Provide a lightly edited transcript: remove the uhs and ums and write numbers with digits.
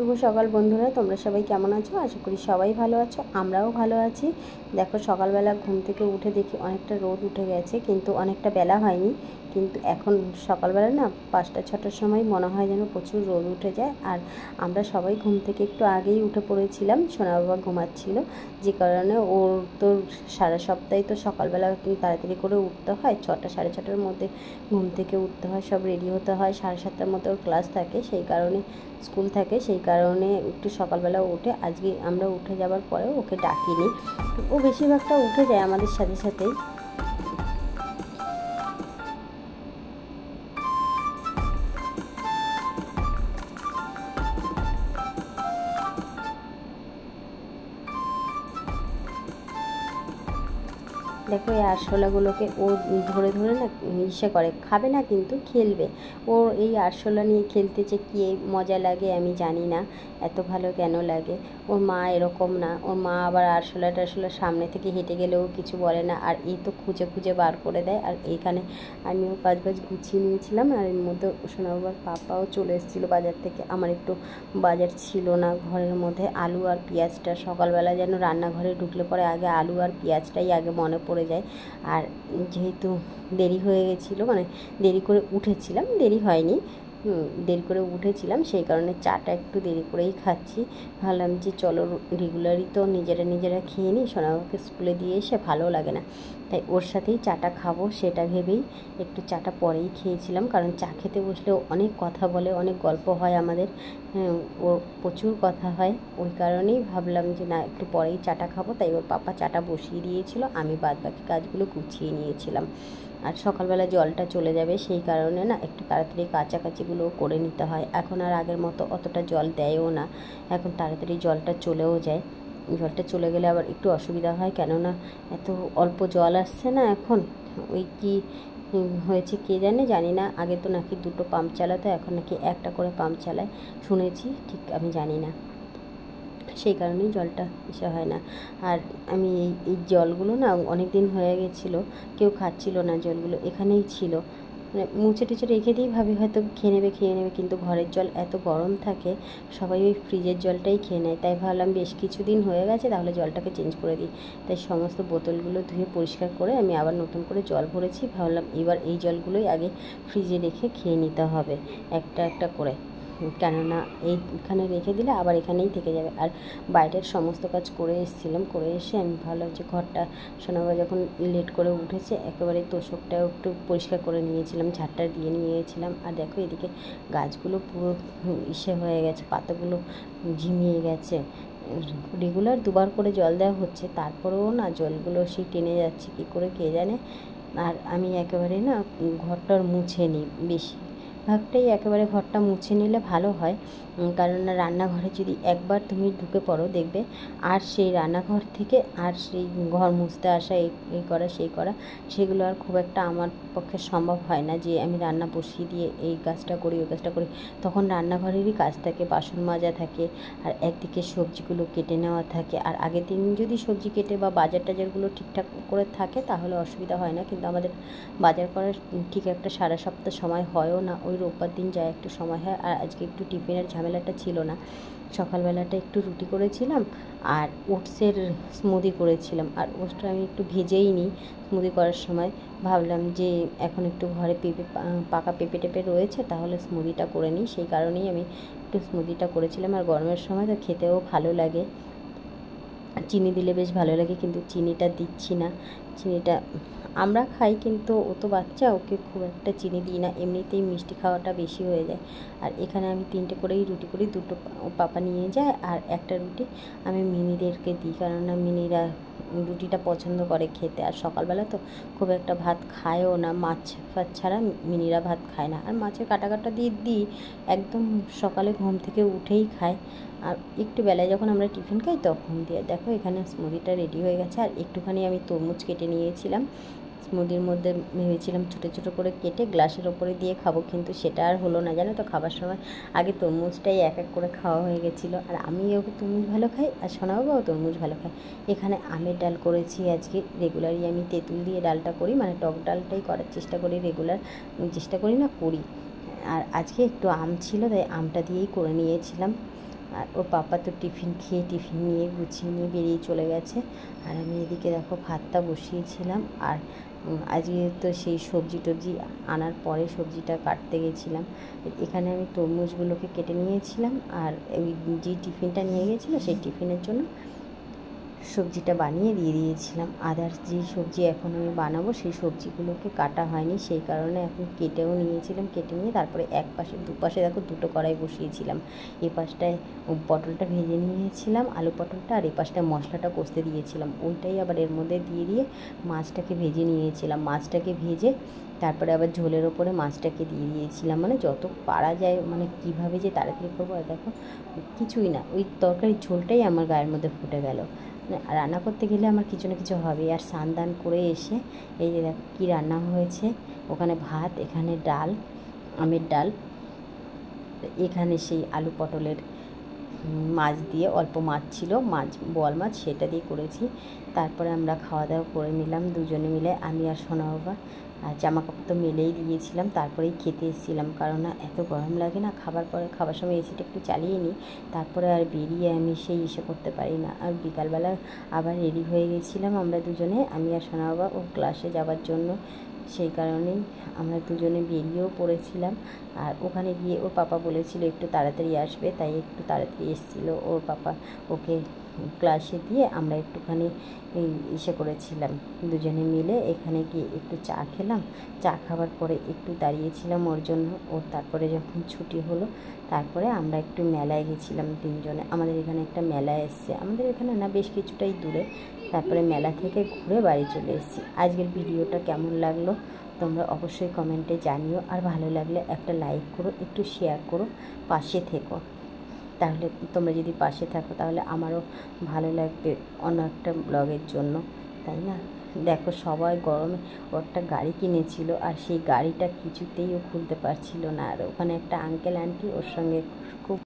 শুভ সকাল বন্ধুরা, তোমরা সবাই কেমন আছো? আশা করি সবাই ভালো আছো, আমরাও ভালো আছি। দেখো সকালবেলা ঘুম থেকে উঠে দেখি অনেকটা রোদ উঠে গেছে, কিন্তু অনেকটা বেলা হয়নি। কিন্তু এখন সকালবেলা না 5টা-6টার সময় মনে হয় যেন প্রচুর রোদ উঠে যায়। আর আমরা সবাই ঘুম থেকে একটু আগেই উঠে পড়েছিলাম। সোনা বাবা ঘুমাচ্ছিল, যে কারণে ওর তো সারা সপ্তাহে তো সকালবেলা তাড়াতাড়ি করে উঠতে হয়, 6টা সাড়ে 6টার মধ্যে ঘুম থেকে উঠতে হয়, সব রেডি হতে হয়। 7:30টার মধ্যে ওর ক্লাস থাকে, সেই কারণে স্কুল থাকে, সেই কারণে একটু সকালবেলা উঠে আজকে আমরা উঠে যাবার পরেও ওকে ডাকিনি। ও বেশিরভাগটা উঠে যায় আমাদের সাথে সাথেই। দেখো এই আরশোলাগুলোকে ও ধরে ধরে না ইসে করে, খাবে না কিন্তু খেলবে। ওর এই আরশোলা নিয়ে খেলতে যে কী মজা লাগে আমি জানি না, এত ভালো কেন লাগে। ওর মা এরকম না, ওর মা আবার আরশোলাটা সামনে থেকে হেঁটে গেলেও কিছু বলে না, আর এই তো খুঁজে খুঁজে বার করে দেয়। আর এইখানে আমিও কাজ গুছিয়ে নিয়েছিলাম, আর এর মধ্যে সোনা বাবার পাপাও চলে এসেছিলো বাজার থেকে। আমার একটু বাজার ছিল না ঘরের মধ্যে, আলু আর পেঁয়াজটা সকালবেলা যেন রান্নাঘরে ঢুকলে পরে আগে আলু আর পেঁয়াজটাই আগে মনে পড়ে যায়। আর যেহেতু দেরি হয়ে গেছিলো, মানে দেরি করে উঠেছিলাম, দেরি হয়নি, দেরি করে উঠেছিলাম, সেই কারণে চাটা একটু দেরি করেই খাচ্ছি। ভাবলাম যে চলো রেগুলারই তো নিজেরা খেয়ে নিই, সোনাবাবাকে স্কুলে দিয়ে এসে ভালো লাগে না, তাই ওর সাথেই চাটা খাবো সেটা ভেবেই একটু চাটা পরেই খেয়েছিলাম। কারণ চা খেতে বসলেও অনেক কথা বলে, অনেক গল্প হয় আমাদের, ওর প্রচুর কথা হয়, ওই কারণেই ভাবলাম যে না একটু পরেই চাটা খাবো। তাই ওর পাপা চাটা বসিয়ে দিয়েছিল, আমি বাদবাকি কাজগুলো গুছিয়ে নিয়েছিলাম। আর সকালবেলা জলটা চলে যাবে, সেই কারণে না একটু তাড়াতাড়ি কাচাকাচিগুলোও করে নিতে হয়। এখন আর আগের মতো অতটা জল দেয়ও না, এখন তাড়াতাড়ি জলটা চলেও যায়। জলটা চলে গেলে আবার একটু অসুবিধা হয়, কেননা এত অল্প জল আসছে না এখন। ওই কি হয়েছে কে জানি না, আগে তো নাকি 2টো পাম্প চালাতো, এখন নাকি একটা করে পাম্প চালায় শুনেছি, ঠিক আমি জানি না, সেই কারণেই জলটা ইসে হয় না। আর আমি এই জলগুলো না অনেক দিন হয়ে গেছিলো, কেউ খাচ্ছিল না, জলগুলো এখানেই ছিল, মানে মুছে টুছে রেখে দিই, ভাবি হয়তো খেয়ে নেবে, কিন্তু ঘরের জল এত গরম থাকে, সবাই ওই ফ্রিজের জলটাই খেয়ে নেয়। তাই ভাবলাম বেশ কিছুদিন হয়ে গেছে, তাহলে জলটাকে চেঞ্জ করে দিই। তাই সমস্ত বোতলগুলো ধুয়ে পরিষ্কার করে আমি আবার নতুন করে জল ভরেছি। ভাবলাম এবার এই জলগুলোই আগে ফ্রিজে রেখে খেয়ে নিতে হবে একটা একটা করে, কেননা এইখানে রেখে দিলে আবার এখানেই থেকে যাবে। আর বাইরের সমস্ত কাজ করে এসেছিলাম, করে এসে আমি ভাবলাম যে ঘরটা, সোনাবা যখন লেট করে উঠেছে একেবারে তোষকটাও একটু পরিষ্কার করে নিয়েছিলাম, ঝাড়টা দিয়ে নিয়েছিলাম। আর দেখো এদিকে গাছগুলো পুরো ইসে হয়ে গেছে, পাতাগুলো ঝিমিয়ে গেছে। রেগুলার 2বার করে জল দেওয়া হচ্ছে, তারপরেও না জলগুলো সেই টেনে যাচ্ছে কী করে কে জানে। আর আমি একেবারে না ঘরটার মুছে নিই, বেশি ভাগটাই একেবারে ঘরটা মুছে নিলে ভালো হয়। কারণ রান্নাঘরে যদি একবার তুমি ঢুকে পড়ো দেখবে আর সেই রান্নাঘর থেকে আর সেই ঘর মুছতে আসা, এই করা সেই করা, সেগুলো আর খুব একটা আমার পক্ষে সম্ভব হয় না। যে আমি রান্না বসিয়ে দিয়ে এই কাজটা করি ওই কাজটা করি, তখন রান্নাঘরেরই কাজ থাকে, বাসন মাজা থাকে, আর একদিকে সবজিগুলো কেটে নেওয়া থাকে। আর আগের দিন যদি সবজি কেটে বা বাজার টাজারগুলো ঠিকঠাক করে থাকে তাহলে অসুবিধা হয় না, কিন্তু আমাদের বাজার করার ঠিক একটা সারা সপ্তাহ সময় হয়ও না, ওই রোববার দিন যায় একটু সময় হয়। আর আজকে একটু টিফিনের ঝামেলাটা ছিল না, সকালবেলাটা একটু রুটি করেছিলাম আর ওটসের স্মুদি করেছিলাম, আর ওটসটা আমি একটু ভেজেই নিই স্মুদি করার সময়। ভাবলাম যে এখন একটু ঘরে পাকা পেঁপে টেপে রয়েছে, তাহলে স্মুদিটা করে নিই, সেই কারণেই আমি একটু স্মুদিটা করেছিলাম। আর গরমের সময় তো খেতেও ভালো লাগে, চিনি দিলে বেশ ভালো লাগে, কিন্তু চিনিটা দিচ্ছি না। চিনিটা আমরা খাই, কিন্তু ও তো বাচ্চা, ওকে খুব একটা চিনি দিই না, এমনিতেই মিষ্টি খাওয়াটা বেশি হয়ে যায়। আর এখানে আমি 3টে করেই রুটি করি, 2টো পাপা নিয়ে যায় আর একটা রুটি আমি মিনিদেরকে দিই, কেননা মিনিরা রুটিটা পছন্দ করে খেতে। আর সকালবেলা তো খুব একটা ভাত খায়ও না, মাছ ফাছ ছাড়া মিনিরা ভাত খায় না। আর মাছের কাটা দিয়ে দিই, একদম সকালে ঘুম থেকে উঠেই খায়। আর একটু বেলায় যখন আমরা টিফিন খাই তখন দিয়ে। দেখো এখানে স্মুদিটা রেডি হয়ে গেছে। আর একটুখানি আমি তরমুজ কেটে নিয়েছিলাম, স্মুদির মধ্যে ভেবেছিলাম ছোটো ছোটো করে কেটে গ্লাসের ওপরে দিয়ে খাবো, কিন্তু সেটা আর হলো না, জানো তো। খাবার সময় আগে তরমুজটাই এক এক করে খাওয়া হয়ে গেছিলো। আর আমিও তরমুজ ভালো খাই, আর সোনাবাবাও তরমুজ ভালো খায়। এখানে আমের ডাল করেছি আজকে, রেগুলারই আমি তেঁতুল দিয়ে ডালটা করি, মানে টক ডালটাই করার চেষ্টা করি, রেগুলার চেষ্টা করি না, করি। আর আজকে একটু আম ছিল, তাই আমটা দিয়েই করে নিয়েছিলাম। আর ওর পাপা তো টিফিন নিয়ে গুছিয়ে নিয়ে বেরিয়ে চলে গেছে। আর আমি এদিকে দেখো ভাতটা বসিয়েছিলাম। আর আজকে তো সেই সবজি টবজি আনার পরে সবজিটা কাটতে গেছিলাম। এখানে আমি তরমুজগুলোকে কেটে নিয়েছিলাম, আর ওই যে টিফিনটা নিয়ে গেছিলো সেই টিফিনের জন্য সবজিটা বানিয়ে দিয়ে দিয়েছিলাম। আদার্স যে সবজি এখন আমি বানাবো সেই সবজিগুলোকে কাটা হয়নি, সেই কারণে এখন কেটেও নিয়েছিলাম। কেটে নিয়ে তারপরে দুপাশে দেখো দুটো কড়াই বসিয়েছিলাম। এ পাশটায় পটলটা ভেজে নিয়েছিলাম, আলু পটলটা, আর এ পাশটায় মশলাটা কষতে দিয়েছিলাম। ওইটাই আবার এর মধ্যে দিয়ে মাছটাকে ভেজে নিয়েছিলাম। মাছটাকে ভেজে তারপরে আবার ঝোলের ওপরে মাছটাকে দিয়ে দিয়েছিলাম। মানে যত পারা যায়, মানে কীভাবে যে তাড়াতাড়ি করবো, আর দেখো কিছুই না, ওই তরকারির ঝোলটাই আমার গায়ের মধ্যে ফুটে গেল। রান্না করতে গেলে আমার কিছু না কিছু হবে। আর স্নান দান করে এসে এই যে দেখো কী রান্না হয়েছে, ওখানে ভাত, এখানে ডাল, আমের ডাল, এখানে সেই আলু পটলের মাছ দিয়ে, অল্প মাছ ছিল, বোয়াল মাছ, সেটা দিয়ে করেছি। তারপরে আমরা খাওয়া দাওয়া করে নিলাম দুজনে মিলে, আমি আর সোনা বাবা। আর জামা কাপড় তো মেলেই দিয়েছিলাম, তারপরেই খেতে এসেছিলাম, কারণ না এত গরম লাগে না। খাবার সময় এসিটা একটু চালিয়ে নিই, তারপরে আর বেরিয়ে আমি সেই করতে পারি না। আর বিকালবেলা আবার রেডি হয়ে গেছিলাম আমরা দুজনে, আমি আর সোনা বাবা, ও ক্লাসে যাওয়ার জন্য। সেই কারণেই আমরা দুজনে বেরিয়েও পড়েছিলাম। আর ওখানে গিয়ে ওর পাপা বলেছিল একটু তাড়াতাড়ি আসবে, তাই একটু তাড়াতাড়ি এসেছিলো ওর পাপা। ওকে ক্লাসে দিয়ে আমরা একটুখানি করেছিলাম দুজনে মিলে। এখানে গিয়ে একটু চা খেলাম। চা খাওয়ার পরে একটু দাঁড়িয়েছিলাম ওর জন্য। ওর তারপরে যখন ছুটি হলো, তারপরে আমরা একটু মেলায় গেছিলাম তিনজনে। আমাদের এখানে একটা মেলা এসছে, আমাদের এখানে না, বেশ কিছুটাই দূরে। তারপরে মেলা থেকে ঘুরে বাড়ি চলে এসেছি। আজকের ভিডিওটা কেমন লাগলো তোমরা অবশ্যই কমেন্টে জানিও। আর ভালো লাগলে একটা লাইক করো, একটু শেয়ার করো, পাশে থেকো। তাহলে তোমরা যদি পাশে থাকো তাহলে আমারও ভালো লাগবে অন্য একটা ব্লগের জন্য, তাই না? দেখো সবাই গরমে, ও একটা গাড়ি কিনেছিল, আর সেই গাড়িটা কিছুতেই ও খুলতে পারছিল না। আর ওখানে একটা আঙ্কেল আন্টি ওর সঙ্গে খুব